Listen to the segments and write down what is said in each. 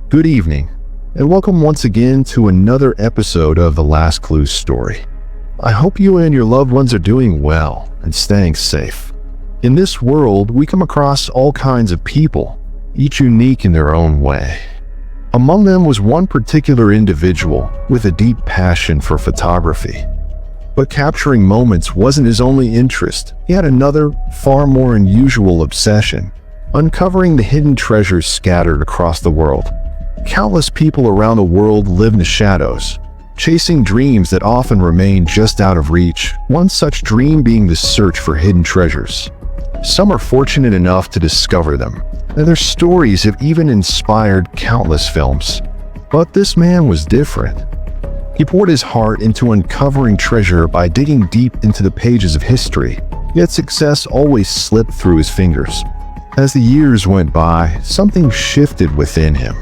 Good evening, and welcome once again to another episode of The Last Clue Story. I hope you and your loved ones are doing well and staying safe. In this world, we come across all kinds of people, each unique in their own way. Among them was one particular individual with a deep passion for photography. But capturing moments wasn't his only interest. He had another, far more unusual obsession: uncovering the hidden treasures scattered across the world. Countless people around the world live in the shadows, chasing dreams that often remain just out of reach, one such dream being the search for hidden treasures. Some are fortunate enough to discover them, and their stories have even inspired countless films. But this man was different. He poured his heart into uncovering treasure by digging deep into the pages of history, yet success always slipped through his fingers. As the years went by, something shifted within him.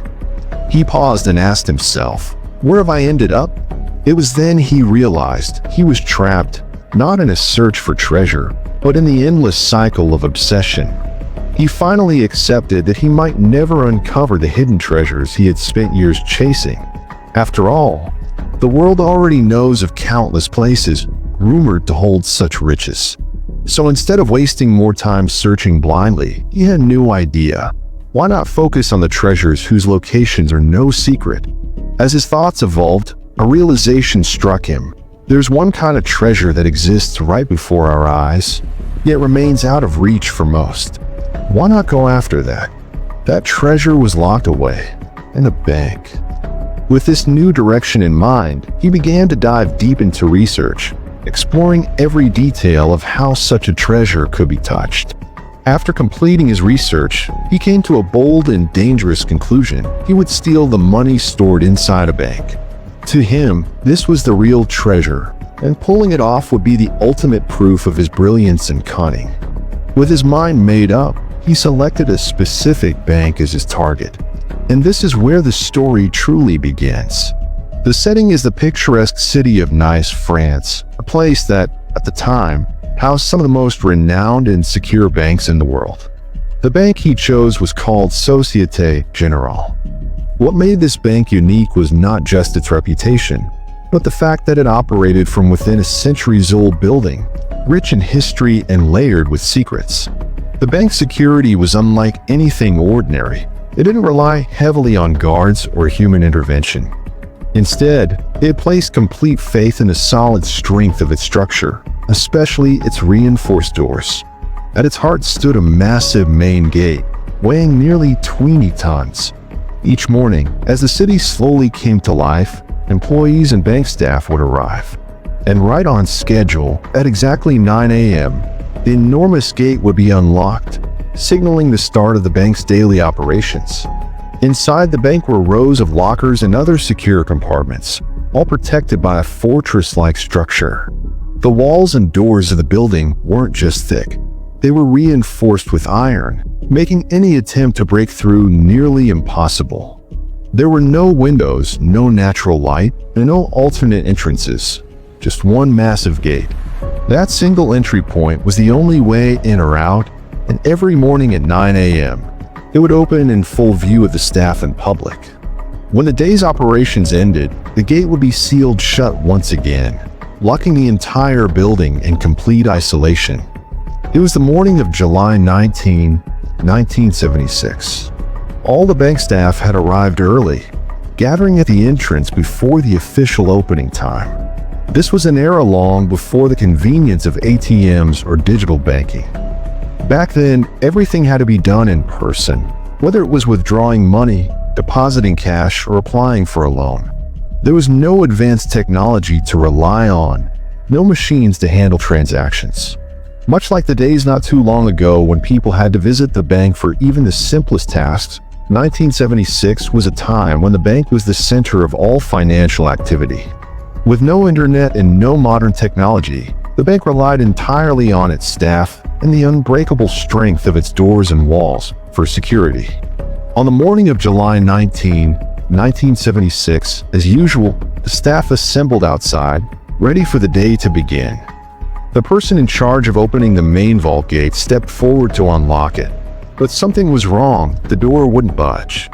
He paused and asked himself, "Where have I ended up?" It was then he realized he was trapped, not in a search for treasure, but in the endless cycle of obsession. He finally accepted that he might never uncover the hidden treasures he had spent years chasing. After all, the world already knows of countless places rumored to hold such riches. So instead of wasting more time searching blindly, he had a new idea. Why not focus on the treasures whose locations are no secret? As his thoughts evolved, a realization struck him. There's one kind of treasure that exists right before our eyes, yet remains out of reach for most. Why not go after that? That treasure was locked away in a bank. With this new direction in mind, he began to dive deep into research, exploring every detail of how such a treasure could be touched. After completing his research, he came to a bold and dangerous conclusion. He would steal the money stored inside a bank. To him, this was the real treasure, and pulling it off would be the ultimate proof of his brilliance and cunning. With his mind made up, he selected a specific bank as his target. And this is where the story truly begins. The setting is the picturesque city of Nice, France, a place that, at the time, housed some of the most renowned and secure banks in the world. The bank he chose was called Société Générale. What made this bank unique was not just its reputation, but the fact that it operated from within a centuries-old building, rich in history and layered with secrets. The bank's security was unlike anything ordinary. It didn't rely heavily on guards or human intervention. Instead, it placed complete faith in the solid strength of its structure, especially its reinforced doors. At its heart stood a massive main gate, weighing nearly 20 tons. Each morning, as the city slowly came to life, employees and bank staff would arrive. And right on schedule, at exactly 9 a.m., the enormous gate would be unlocked, signaling the start of the bank's daily operations. Inside the bank were rows of lockers and other secure compartments, all protected by a fortress-like structure. The walls and doors of the building weren't just thick. They were reinforced with iron, making any attempt to break through nearly impossible. There were no windows, no natural light, and no alternate entrances, just one massive gate. That single entry point was the only way in or out, and every morning at 9 a.m., it would open in full view of the staff and public. When the day's operations ended, the gate would be sealed shut once again, locking the entire building in complete isolation. It was the morning of July 19, 1976. All the bank staff had arrived early, gathering at the entrance before the official opening time. This was an era long before the convenience of ATMs or digital banking. Back then, everything had to be done in person, whether it was withdrawing money, depositing cash, or applying for a loan. There was no advanced technology to rely on, no machines to handle transactions. Much like the days not too long ago when people had to visit the bank for even the simplest tasks, 1976 was a time when the bank was the center of all financial activity. With no internet and no modern technology, the bank relied entirely on its staff and the unbreakable strength of its doors and walls for security. On the morning of July 19, 1976, as usual, the staff assembled outside, ready for the day to begin. The person in charge of opening the main vault gate stepped forward to unlock it, but something was wrong. The door wouldn't budge.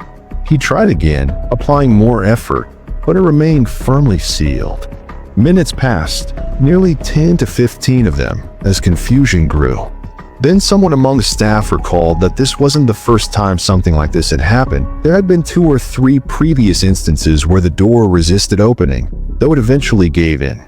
He tried again, applying more effort, but it remained firmly sealed. Minutes passed, nearly 10 to 15 of them, as confusion grew. Then someone among the staff recalled that this wasn't the first time something like this had happened. There had been 2 or 3 previous instances where the door resisted opening, though it eventually gave in.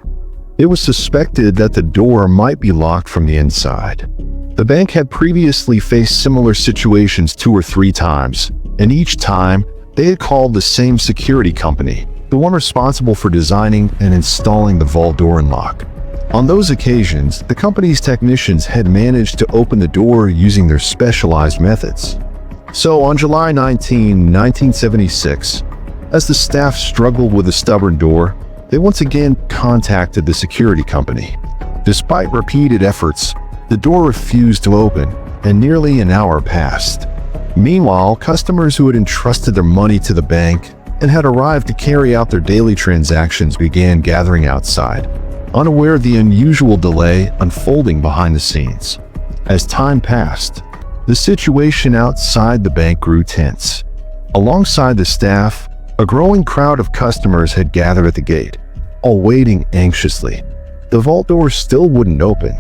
It was suspected that the door might be locked from the inside. The bank had previously faced similar situations 2 or 3 times, and each time they had called the same security company, the one responsible for designing and installing the vault door and lock. On those occasions, the company's technicians had managed to open the door using their specialized methods. So on July 19, 1976, as the staff struggled with the stubborn door, they once again contacted the security company. Despite repeated efforts, the door refused to open, and nearly an hour passed. Meanwhile, customers who had entrusted their money to the bank and had arrived to carry out their daily transactions began gathering outside, unaware of the unusual delay unfolding behind the scenes. As time passed, the situation outside the bank grew tense. Alongside the staff, a growing crowd of customers had gathered at the gate, all waiting anxiously. The vault door still wouldn't open.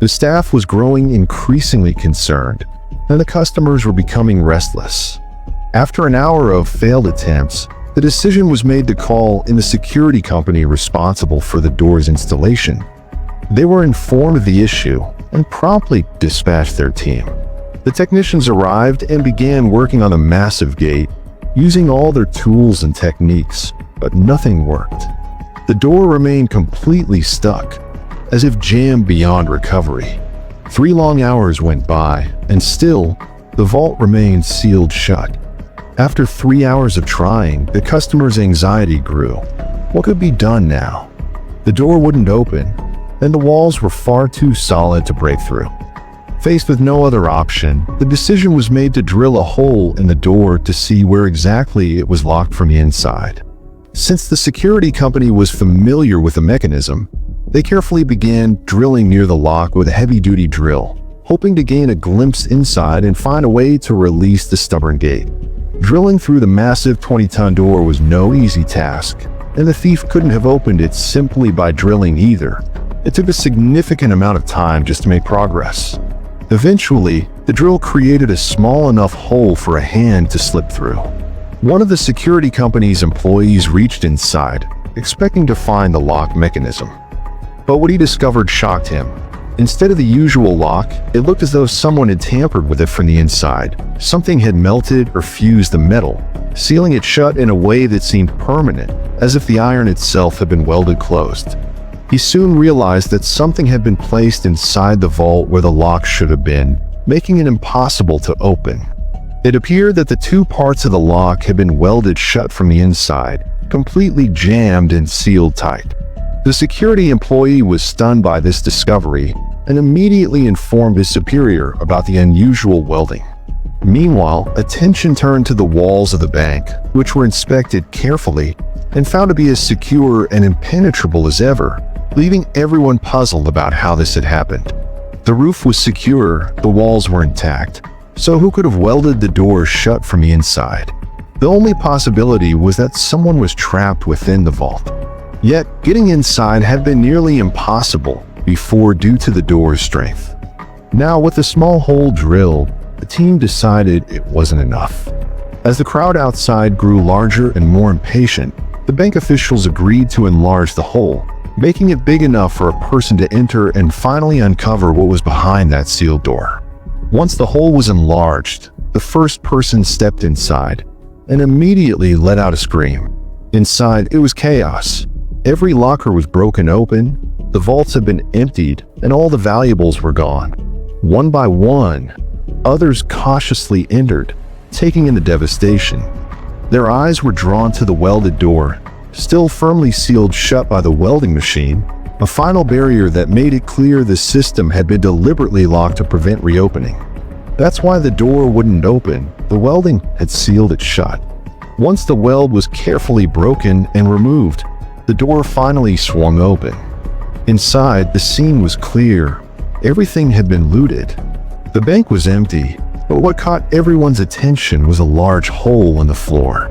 The staff was growing increasingly concerned, and the customers were becoming restless. After an hour of failed attempts, the decision was made to call in the security company responsible for the door's installation. They were informed of the issue and promptly dispatched their team. The technicians arrived and began working on the massive gate, using all their tools and techniques, but nothing worked. The door remained completely stuck, as if jammed beyond recovery. 3 long hours went by, and still, the vault remained sealed shut. After 3 hours of trying, the customer's anxiety grew. What could be done now? The door wouldn't open, and the walls were far too solid to break through. Faced with no other option, the decision was made to drill a hole in the door to see where exactly it was locked from the inside. Since the security company was familiar with the mechanism, they carefully began drilling near the lock with a heavy-duty drill, hoping to gain a glimpse inside and find a way to release the stubborn gate. Drilling through the massive 20-ton door was no easy task, and the thief couldn't have opened it simply by drilling either. It took a significant amount of time just to make progress. Eventually, the drill created a small enough hole for a hand to slip through. One of the security company's employees reached inside, expecting to find the lock mechanism. But what he discovered shocked him. Instead of the usual lock, it looked as though someone had tampered with it from the inside. Something had melted or fused the metal, sealing it shut in a way that seemed permanent, as if the iron itself had been welded closed. He soon realized that something had been placed inside the vault where the lock should have been, making it impossible to open. It appeared that the 2 parts of the lock had been welded shut from the inside, completely jammed and sealed tight. The security employee was stunned by this discovery and immediately informed his superior about the unusual welding. Meanwhile, attention turned to the walls of the bank, which were inspected carefully and found to be as secure and impenetrable as ever, leaving everyone puzzled about how this had happened. The roof was secure, the walls were intact, so who could have welded the door shut from the inside? The only possibility was that someone was trapped within the vault. Yet, getting inside had been nearly impossible before due to the door's strength. Now, with the small hole drilled, the team decided it wasn't enough. As the crowd outside grew larger and more impatient, the bank officials agreed to enlarge the hole, making it big enough for a person to enter and finally uncover what was behind that sealed door. Once the hole was enlarged, the first person stepped inside and immediately let out a scream. Inside, it was chaos. Every locker was broken open, the vaults had been emptied, and all the valuables were gone. One by one, others cautiously entered, taking in the devastation. Their eyes were drawn to the welded door, still firmly sealed shut by the welding machine, a final barrier that made it clear the system had been deliberately locked to prevent reopening. That's why the door wouldn't open. The welding had sealed it shut. Once the weld was carefully broken and removed, the door finally swung open. Inside, the scene was clear. Everything had been looted. The bank was empty, But what caught everyone's attention was a large hole in the floor.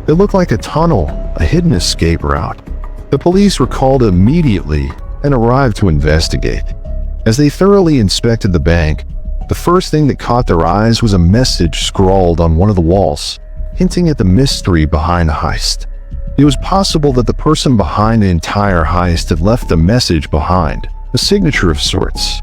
It looked like a tunnel, a hidden escape route. The police were called immediately and arrived to investigate. As they thoroughly inspected the bank, the first thing that caught their eyes was a message scrawled on one of the walls, hinting at the mystery behind the heist. It was possible that the person behind the entire heist had left a message behind, a signature of sorts.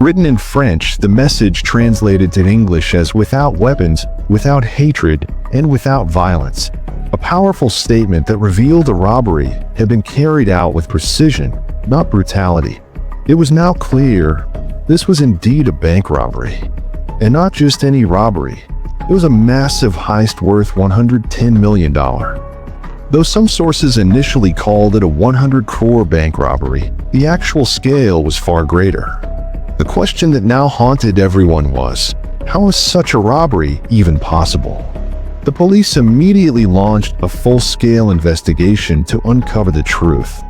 Written in French, the message translated to English as "without weapons, without hatred, and without violence." A powerful statement that revealed the robbery had been carried out with precision, not brutality. It was now clear this was indeed a bank robbery. And not just any robbery. It was a massive heist worth $110 million. Though some sources initially called it a 100 crore bank robbery, the actual scale was far greater. The question that now haunted everyone was, how is such a robbery even possible? The police immediately launched a full-scale investigation to uncover the truth.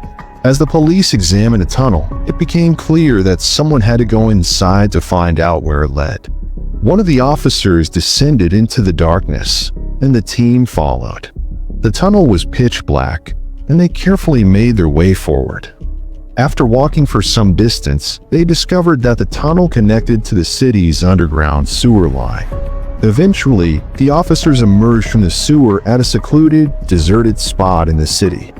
As the police examined the tunnel, it became clear that someone had to go inside to find out where it led. One of the officers descended into the darkness, and the team followed. The tunnel was pitch black, and they carefully made their way forward. After walking for some distance, they discovered that the tunnel connected to the city's underground sewer line. Eventually, the officers emerged from the sewer at a secluded, deserted spot in the city.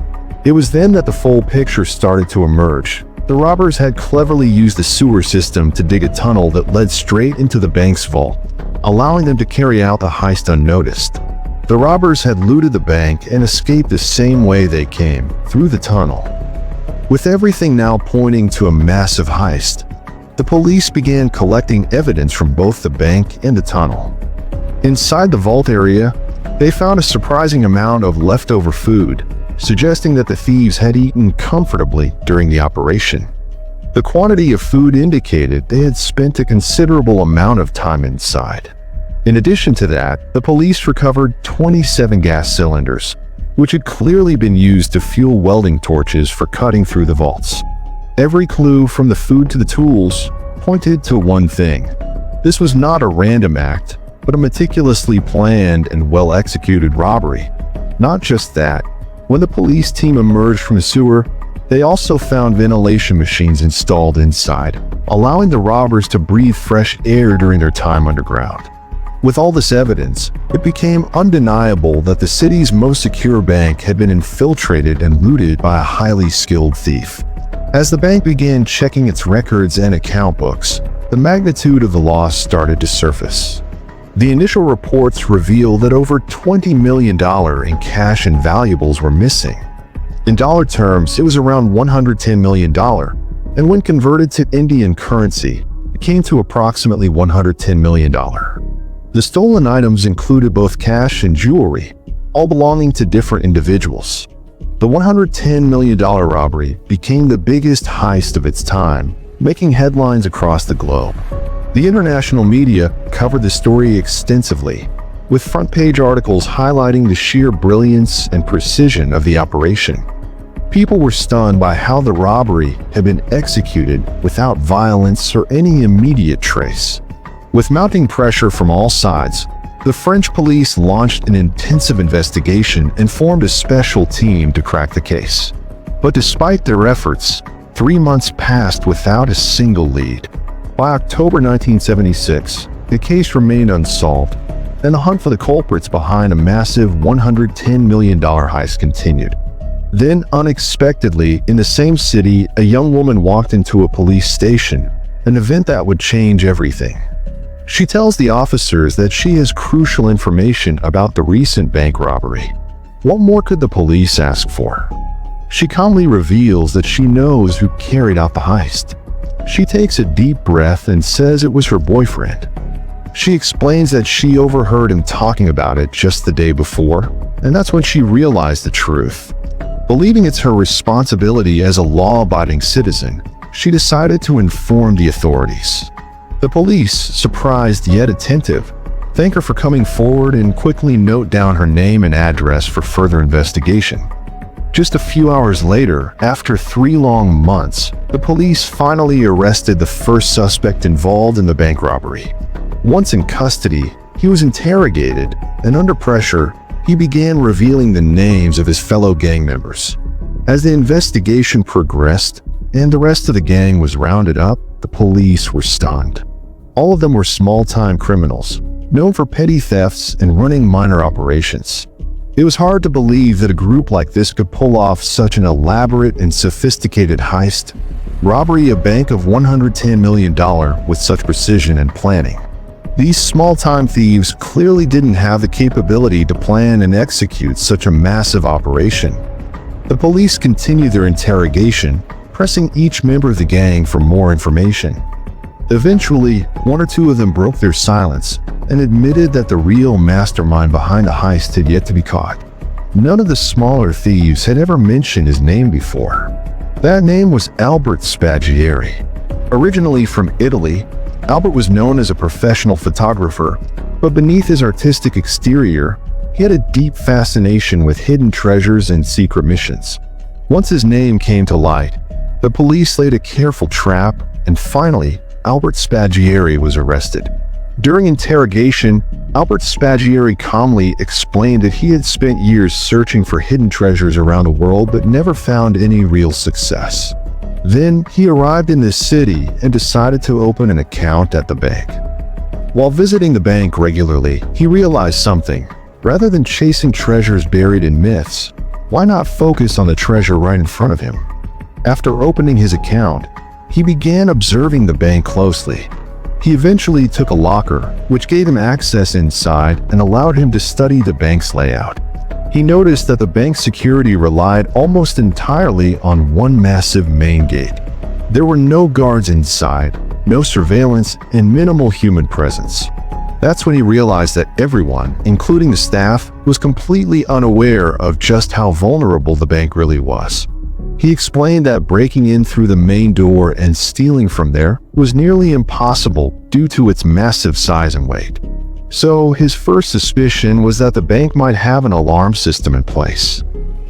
It was then that the full picture started to emerge. The robbers had cleverly used the sewer system to dig a tunnel that led straight into the bank's vault, allowing them to carry out the heist unnoticed. The robbers had looted the bank and escaped the same way they came, through the tunnel. With everything now pointing to a massive heist, the police began collecting evidence from both the bank and the tunnel. Inside the vault area, they found a surprising amount of leftover food, suggesting that the thieves had eaten comfortably during the operation. The quantity of food indicated they had spent a considerable amount of time inside. In addition to that, the police recovered 27 gas cylinders, which had clearly been used to fuel welding torches for cutting through the vaults. Every clue from the food to the tools pointed to one thing. This was not a random act, but a meticulously planned and well-executed robbery. Not just that, when the police team emerged from the sewer, they also found ventilation machines installed inside, allowing the robbers to breathe fresh air during their time underground. With all this evidence, it became undeniable that the city's most secure bank had been infiltrated and looted by a highly skilled thief. As the bank began checking its records and account books, the magnitude of the loss started to surface. The initial reports revealed that over $20 million in cash and valuables were missing. In dollar terms, it was around $110 million, and when converted to Indian currency, it came to approximately $110 million. The stolen items included both cash and jewelry, all belonging to different individuals. The $110 million robbery became the biggest heist of its time, making headlines across the globe. The international media covered the story extensively, with front-page articles highlighting the sheer brilliance and precision of the operation. People were stunned by how the robbery had been executed without violence or any immediate trace. With mounting pressure from all sides, the French police launched an intensive investigation and formed a special team to crack the case. But despite their efforts, 3 months passed without a single lead. By October 1976, the case remained unsolved, and the hunt for the culprits behind a massive $110 million heist continued. Then, unexpectedly, in the same city, a young woman walked into a police station, an event that would change everything. She tells the officers that she has crucial information about the recent bank robbery. What more could the police ask for? She calmly reveals that she knows who carried out the heist. She takes a deep breath and says it was her boyfriend. She explains that she overheard him talking about it just the day before, and that's when she realized the truth. Believing it's her responsibility as a law-abiding citizen, she decided to inform the authorities. The police, surprised yet attentive, thank her for coming forward and quickly note down her name and address for further investigation. Just a few hours later, after 3 long months, the police finally arrested the first suspect involved in the bank robbery. Once in custody, he was interrogated, and under pressure, he began revealing the names of his fellow gang members. As the investigation progressed and the rest of the gang was rounded up, the police were stunned. All of them were small-time criminals, known for petty thefts and running minor operations. It was hard to believe that a group like this could pull off such an elaborate and sophisticated heist, robbery a bank of $110 million with such precision and planning. These small-time thieves clearly didn't have the capability to plan and execute such a massive operation. The police continued their interrogation, pressing each member of the gang for more information. Eventually, one or two of them broke their silence and admitted that the real mastermind behind the heist had yet to be caught. None of the smaller thieves had ever mentioned his name before. That name was Albert Spaggiari. Originally from Italy, Albert was known as a professional photographer, but beneath his artistic exterior, he had a deep fascination with hidden treasures and secret missions. Once his name came to light, the police laid a careful trap, and finally, Albert Spaggiari was arrested. During interrogation, Albert Spaggiari calmly explained that he had spent years searching for hidden treasures around the world but never found any real success. Then he arrived in this city and decided to open an account at the bank. While visiting the bank regularly, he realized something. Rather than chasing treasures buried in myths, why not focus on the treasure right in front of him? After opening his account, he began observing the bank closely. He eventually took a locker, which gave him access inside and allowed him to study the bank's layout. He noticed that the bank's security relied almost entirely on one massive main gate. There were no guards inside, no surveillance, and minimal human presence. That's when he realized that everyone, including the staff, was completely unaware of just how vulnerable the bank really was. He explained that breaking in through the main door and stealing from there was nearly impossible due to its massive size and weight. So his first suspicion was that the bank might have an alarm system in place.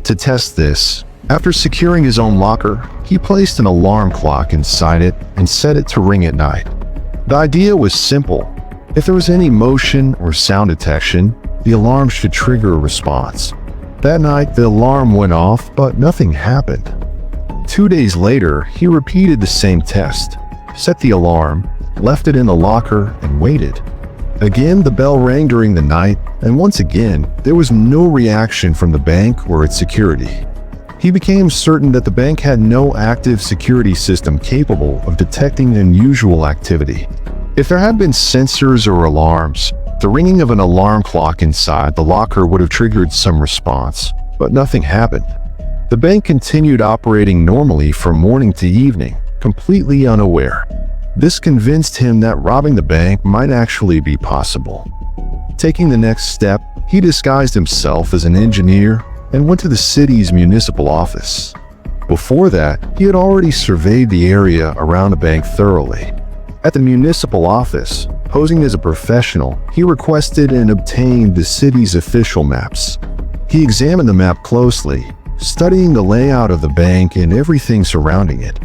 To test this, after securing his own locker, he placed an alarm clock inside it and set it to ring at night. The idea was simple. If there was any motion or sound detection, the alarm should trigger a response. That night, the alarm went off, but nothing happened. 2 days later, he repeated the same test, set the alarm, left it in the locker, and waited. Again, the bell rang during the night, and once again, there was no reaction from the bank or its security. He became certain that the bank had no active security system capable of detecting unusual activity. If there had been sensors or alarms, the ringing of an alarm clock inside the locker would have triggered some response, but nothing happened. The bank continued operating normally from morning to evening, completely unaware. This convinced him that robbing the bank might actually be possible. Taking the next step, he disguised himself as an engineer and went to the city's municipal office. Before that, he had already surveyed the area around the bank thoroughly. At the municipal office, posing as a professional, he requested and obtained the city's official maps. He examined the map closely, studying the layout of the bank and everything surrounding it.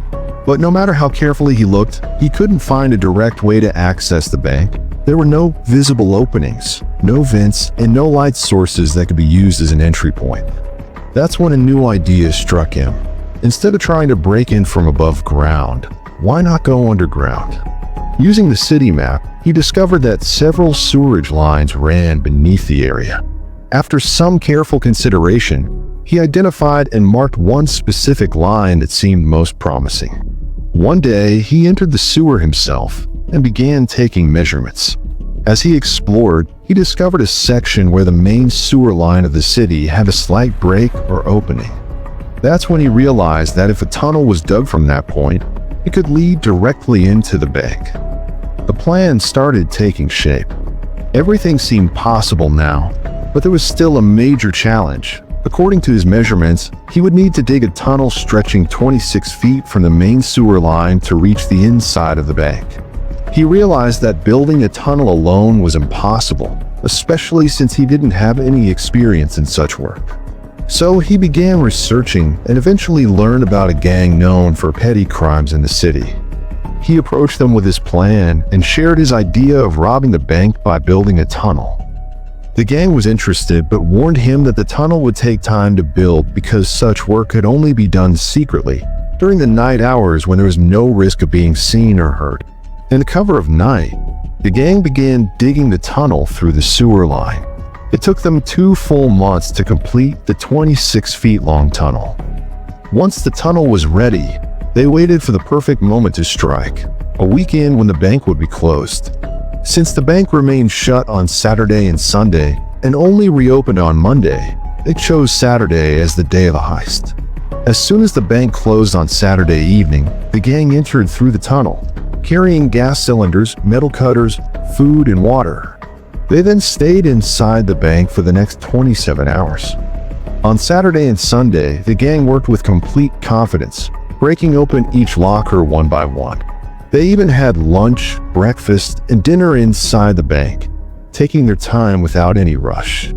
But no matter how carefully he looked, he couldn't find a direct way to access the bank. There were no visible openings, no vents, and no light sources that could be used as an entry point. That's when a new idea struck him. Instead of trying to break in from above ground, why not go underground? Using the city map, he discovered that several sewerage lines ran beneath the area. After some careful consideration, he identified and marked one specific line that seemed most promising. One day, he entered the sewer himself and began taking measurements. As he explored, he discovered a section where the main sewer line of the city had a slight break or opening. That's when he realized that if a tunnel was dug from that point, it could lead directly into the bank. The plan started taking shape. Everything seemed possible now, but there was still a major challenge. According to his measurements, he would need to dig a tunnel stretching 26 feet from the main sewer line to reach the inside of the bank. He realized that building a tunnel alone was impossible, especially since he didn't have any experience in such work. So he began researching and eventually learned about a gang known for petty crimes in the city. He approached them with his plan and shared his idea of robbing the bank by building a tunnel. The gang was interested but warned him that the tunnel would take time to build because such work could only be done secretly during the night hours when there was no risk of being seen or heard. In the cover of night, the gang began digging the tunnel through the sewer line. It took them 2 full months to complete the 26 feet long tunnel. Once the tunnel was ready, they waited for the perfect moment to strike, a weekend when the bank would be closed. Since the bank remained shut on Saturday and Sunday and only reopened on Monday, they chose Saturday as the day of the heist. As soon as the bank closed on Saturday evening, the gang entered through the tunnel, carrying gas cylinders, metal cutters, food, and water. They then stayed inside the bank for the next 27 hours. On Saturday and Sunday, the gang worked with complete confidence, breaking open each locker one by one. They even had lunch, breakfast, and dinner inside the bank, taking their time without any rush.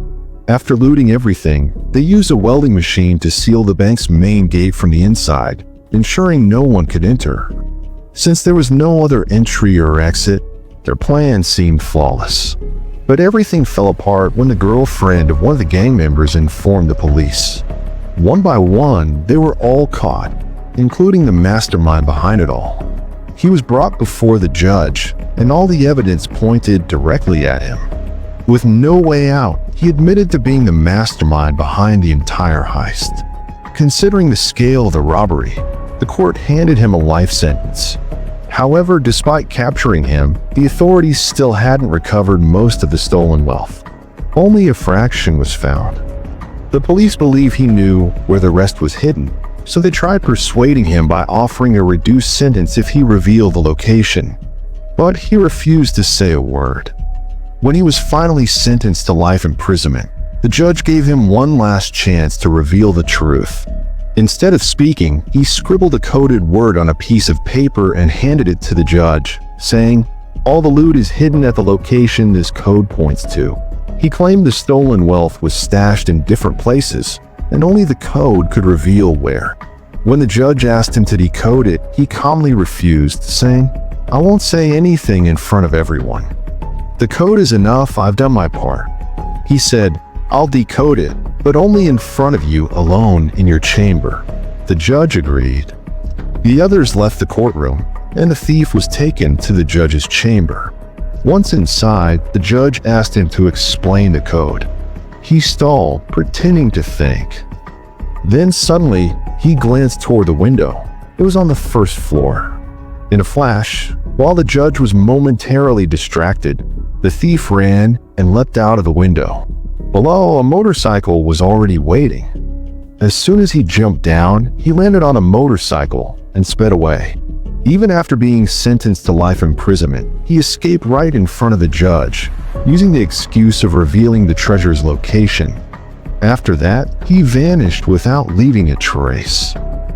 After looting everything, they used a welding machine to seal the bank's main gate from the inside, ensuring no one could enter. Since there was no other entry or exit, their plan seemed flawless. But everything fell apart when the girlfriend of one of the gang members informed the police. One by one, they were all caught, including the mastermind behind it all. He was brought before the judge, and all the evidence pointed directly at him. With no way out, he admitted to being the mastermind behind the entire heist. Considering the scale of the robbery, the court handed him a life sentence. However, despite capturing him, the authorities still hadn't recovered most of the stolen wealth. Only a fraction was found. The police believe he knew where the rest was hidden, so they tried persuading him by offering a reduced sentence if he revealed the location. But he refused to say a word. When he was finally sentenced to life imprisonment, the judge gave him one last chance to reveal the truth. Instead of speaking, he scribbled a coded word on a piece of paper and handed it to the judge, saying, "All the loot is hidden at the location this code points to." He claimed the stolen wealth was stashed in different places, and only the code could reveal where. When the judge asked him to decode it, he calmly refused, saying, "I won't say anything in front of everyone. The code is enough, I've done my part." He said, "I'll decode it, but only in front of you alone in your chamber." The judge agreed. The others left the courtroom, and the thief was taken to the judge's chamber. Once inside, the judge asked him to explain the code. He stalled, pretending to think. Then suddenly, he glanced toward the window. It was on the first floor. In a flash, while the judge was momentarily distracted, the thief ran and leapt out of the window. Below, a motorcycle was already waiting. As soon as he jumped down, he landed on a motorcycle and sped away. Even after being sentenced to life imprisonment, he escaped right in front of the judge, using the excuse of revealing the treasure's location. After that, he vanished without leaving a trace.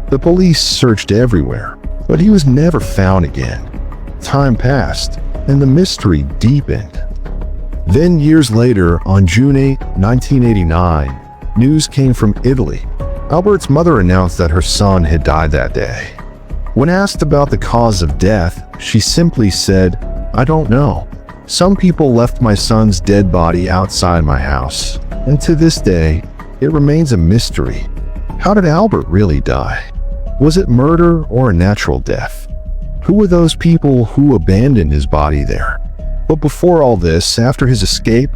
The police searched everywhere, but he was never found again. Time passed, and the mystery deepened. Then years later, on June 8, 1989, news came from Italy. Albert's mother announced that her son had died that day. When asked about the cause of death, she simply said, "I don't know. Some people left my son's dead body outside my house, and to this day, it remains a mystery. How did Albert really die? Was it murder or a natural death? Who were those people who abandoned his body there?" But before all this, after his escape,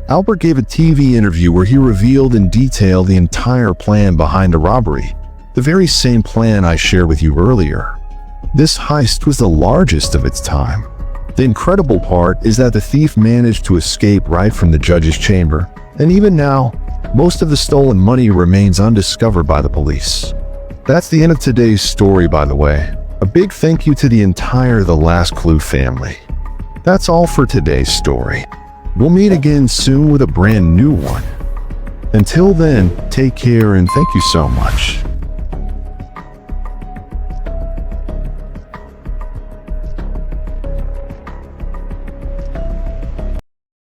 Albert gave a TV interview where he revealed in detail the entire plan behind the robbery, the very same plan I shared with you earlier. This heist was the largest of its time. The incredible part is that the thief managed to escape right from the judge's chamber, and even now, most of the stolen money remains undiscovered by the police. That's the end of today's story, by the way. A big thank you to the entire The Last Clue family. That's all for today's story. We'll meet again soon with a brand new one. Until then, take care and thank you so much.